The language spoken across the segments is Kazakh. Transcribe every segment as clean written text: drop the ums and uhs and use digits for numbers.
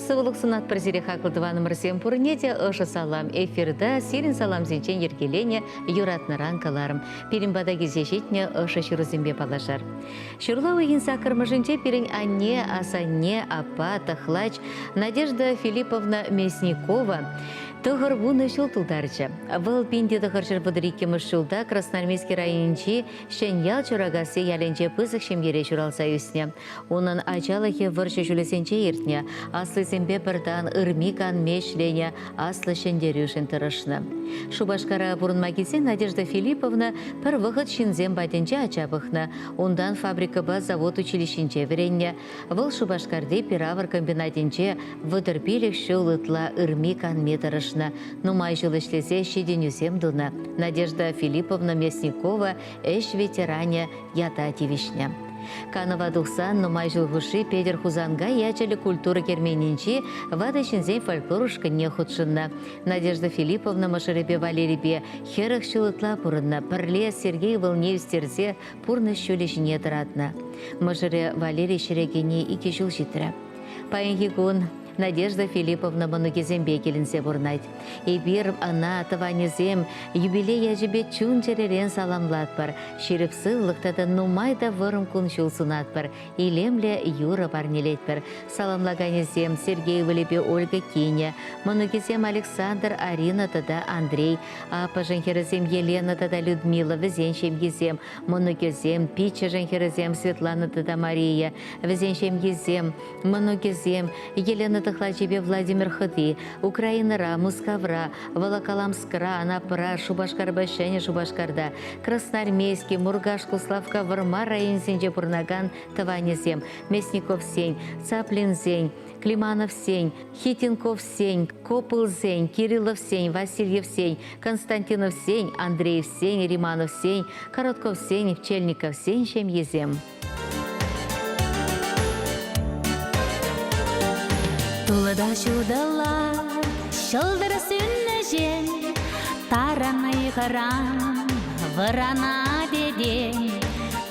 сывылық сынат бірзере хақылдываны мұрсен пұрнеде ұшы салам эфирда сирин салам зенчен ергелене юратны ранкаларым. Перембада кезешетіне ұшы шырызымбе палашар. Шырлау егін сақырмышынче перен анне, асанне, апа, тахлач Надежда Филипповна Мясникова Тұғыр бұны шылтылдарчы. Бұл пенде тұғыршыр бұдырекке мұшылда Красноармейский райончи шеньял чурагасы яленче пызық шемгере журалса үсіне. Оның ачалығы выршы жүлесенче ертіне, аслы зембе бірдан ырмикан мешлене аслы шендері үшін тұрышны. Шубашкара бұрынма келсе Надежда Филипповна бір вғыт шинзем бәденче ачабықны, ондан фабрика ба завод училищенче веренне. Бұл Шубашкарды пиравыр комбинатенче вұдырбелік шылытла ырмикан метарыш. Нумай жыл ішлесе шеденюсем дуна. Надежда Филипповна Мясникова эш ветеране ята тивишня. Канова духсан нумай жыл гуши Педер Хузанга ячелі культура керменінчі вадышынзен фольклорушка не худшынна. Надежда Филипповна Машаребе Валерибе херах шылытла пурынна. Пірле Сергей Волневстерзе пурны шөлешіне тұратна. Машаре Валерий Шерегене ике жыл житірі. Паенгі күн Надежда Филипповна манугезембе келінсе бұрнайд. Эбир ана таванезем юбилей әжібе чун жеререн саламлат бар. Шеріп сыллықтада нумайда вырым күн шулсынат бар. Илемле юра барнелет бар. Саламлаганезем Сергей Валебе Ольга Киня, манугезем Александр Арина тада Андрей, апа женхерезем Елена тада Людмила, везеншем езем, манугезем Пича женхерезем Светлана тада Мария, везеншем езем, манугезем Елена Тахлачебе Владимир Хыты, Украинара, Мускавра, Волоколамскра, Анапра, Шубашкар-Башене, Шубашкарда, Красноармейский, Мургашку, Славка, Варма, Раинсенже, Пурнаган, Таванезем, Мясников сень, Цаплин сень, Климанов сень, Хитинков сень, Копыл сень, Кириллов сень, Васильев сень, Константинов сень, Андреев сень, Риманов сень, Коротков сень, Пчельников сень, чем езем. Тулыда шудала, шылдыры сүнне жен, тараны ғыран, вырана деден,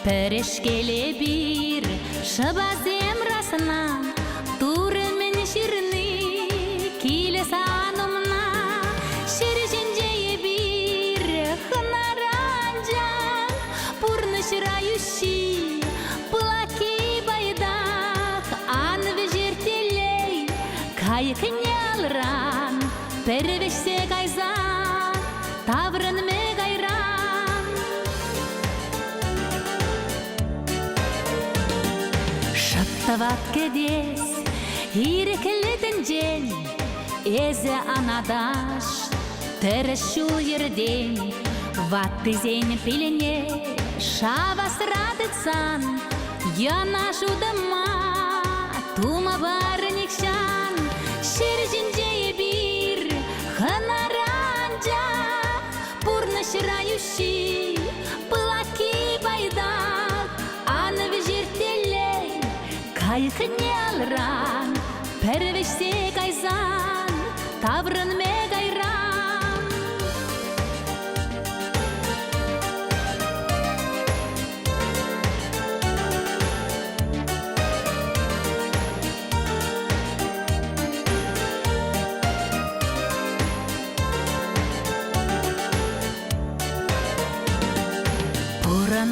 пірішкеле бір, шыбазем расына, турымен шірні, келі санымна, шірженжейі бір, хынаран жан, пұрны шырающий, пылаки байдақ, анвы жертелей, кайықыне алран, пәрвешсе қайзан, таврын ме қайран. Шаттават кедес, ирекілетін жен, әзі анадаш, тәрішу ерден, ватты зен пілене, шавасырадыцан, яна жудыма, тума бары никшан, шержінжейі бір, хынаранжа, пурны шырающий, пылаки байдақ, анывы жертелей, кайықыне алран, пәрвешсе қайзан, таврын ме қайран.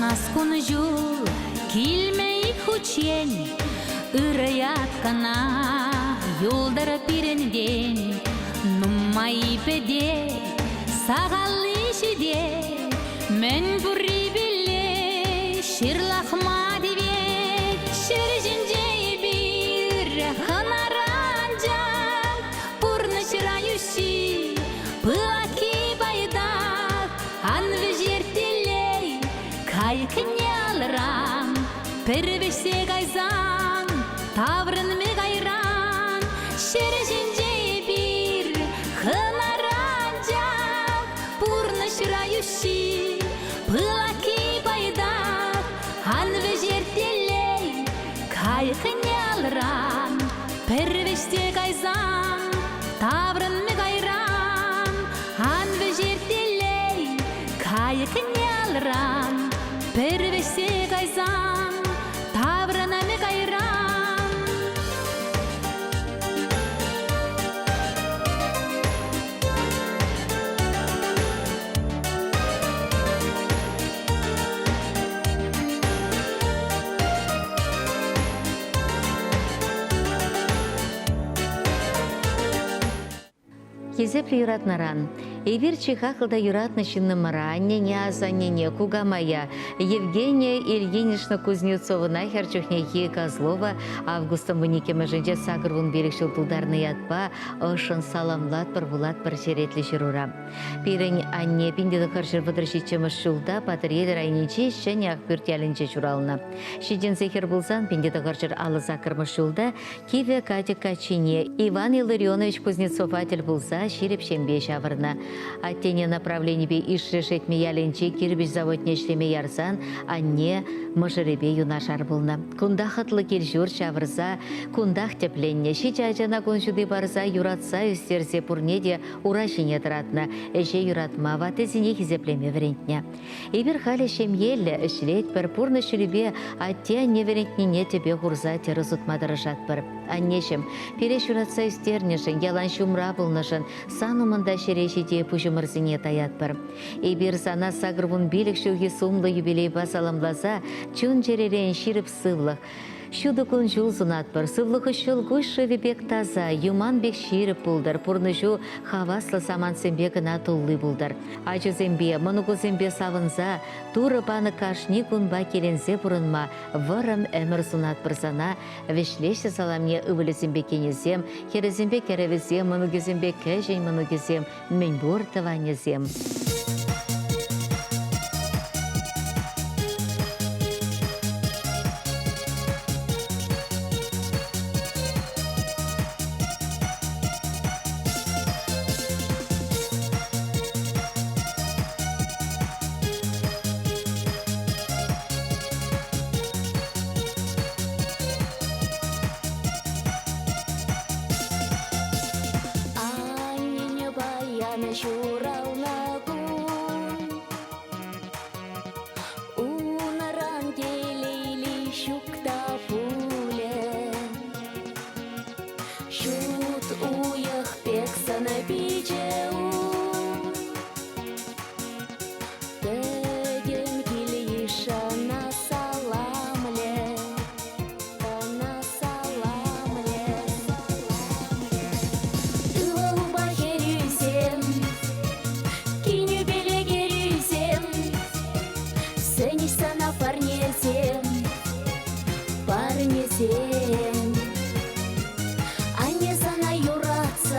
Аскун жул, килмей хучен, үрі яткана, юлдары пиренден, нумай педе, сағалы шеде, мен бүрі біле, шырлақма девет, шыржінжей бір, хынаранжа, пұрны шырающий, пылаки байдақ, анвы жертелей, кайықыне алран, пірвешсе қайзан, таврын ме қайран, шерженжей бір, хынаранжа, пұрны шырающий, пылаки байдақ, анвы жертелей, кайықыне алран, пірвешсе қайзан, таврын ме қайран, анвы жертелей, кайықыне алран, пірвешсе қайзан, таврына ме қайран. Кезеплі юратнаран. Эвир чихахылда юратны шиннымыра, аннене азаннене кугамая, Евгения Ильинична Кузнецовна херчухнехи Козлова, Августа Муникема женже сагырвун берекшіл тулдарны ятпа, ышын саламлат бір вулат бір жеретлі жырура. Пирен анне пиндеді қыршыр выдыршичеміш шулда патрелер айнече және ақпүртялінче журалына. Шиден зехер булзан пиндеді қыршыр алы закырмыш шулда Киве Катя Качине, Иван Илларионович Кузнецов атель булза ширеп шембе шавырна. Аттене направление бе ишрешетме яленче кирбиш заводне шлеме ярсан, анне мыжыребе юнашар булна. Кундах атлы келжур шавырза, кундах тепленне, шичачана коншуды барза юратса үстерзе пурнеде урашине тратна, эше юратма ватезине хизеплеме верентне. Ибір халі шемелі ішлет бір пурны шүлібе атте анне верентнене тебе хурза теры зутмадыры жатпыр. Аннешім, переш юратса үстернешін, ялан шумра булнышын, санумында шерешеде пұжымырзіне таятпыр. Ибір сана сагырвун билік шуги сумлы юбилей басаламлаза, чун жеререн ширіп сывлық. Шуды күн жул зунатпыр, сывлығы шыл гүші бек таза, юман бек ширіп бұлдар, пұрныжу хаваслы саман сэмбегі натуллы бұлдар. Ачы зэмбе, мұнығу зэмбе савынза, туры баны кашни күнба келензе бұрынма, вырым әмір зунатпыр зана, вешлеші саламне ұвылы зэмбе кенезем, хері зэмбе кәревізем, мұнығы зэмбе кәжен мұнығы зем, мен бұр таванезем. Анне сана юратса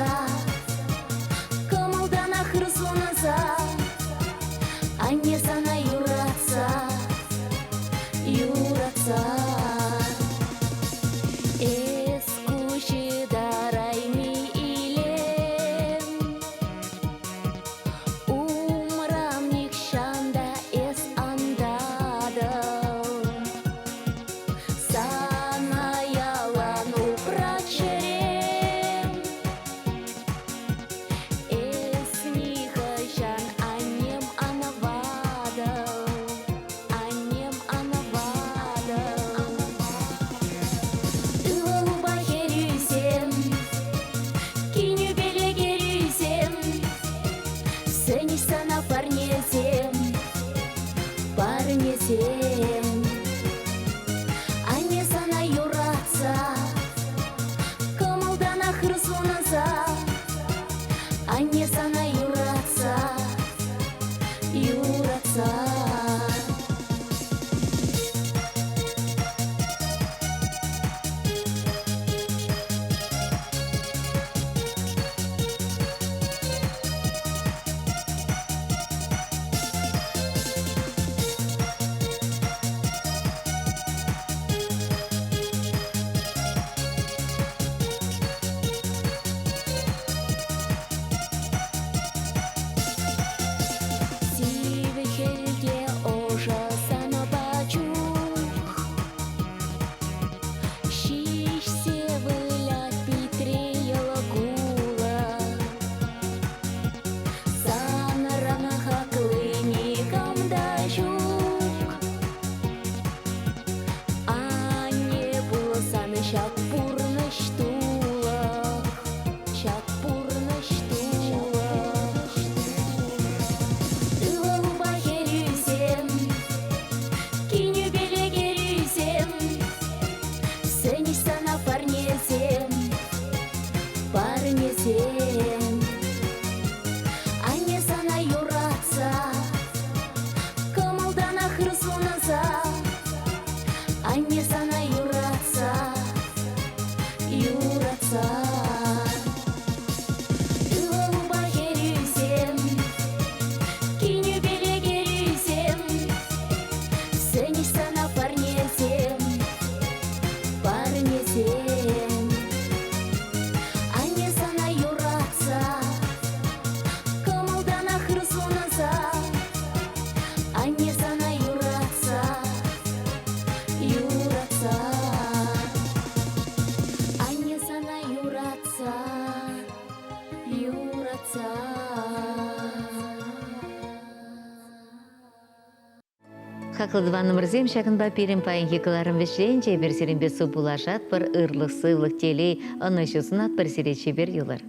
Хақлыдыва номерзем шағынба перім пайын хекіларым вешленче бір серембе су булашат бір ырлық сывлық телей ынышысын ат бір серече бір юлар.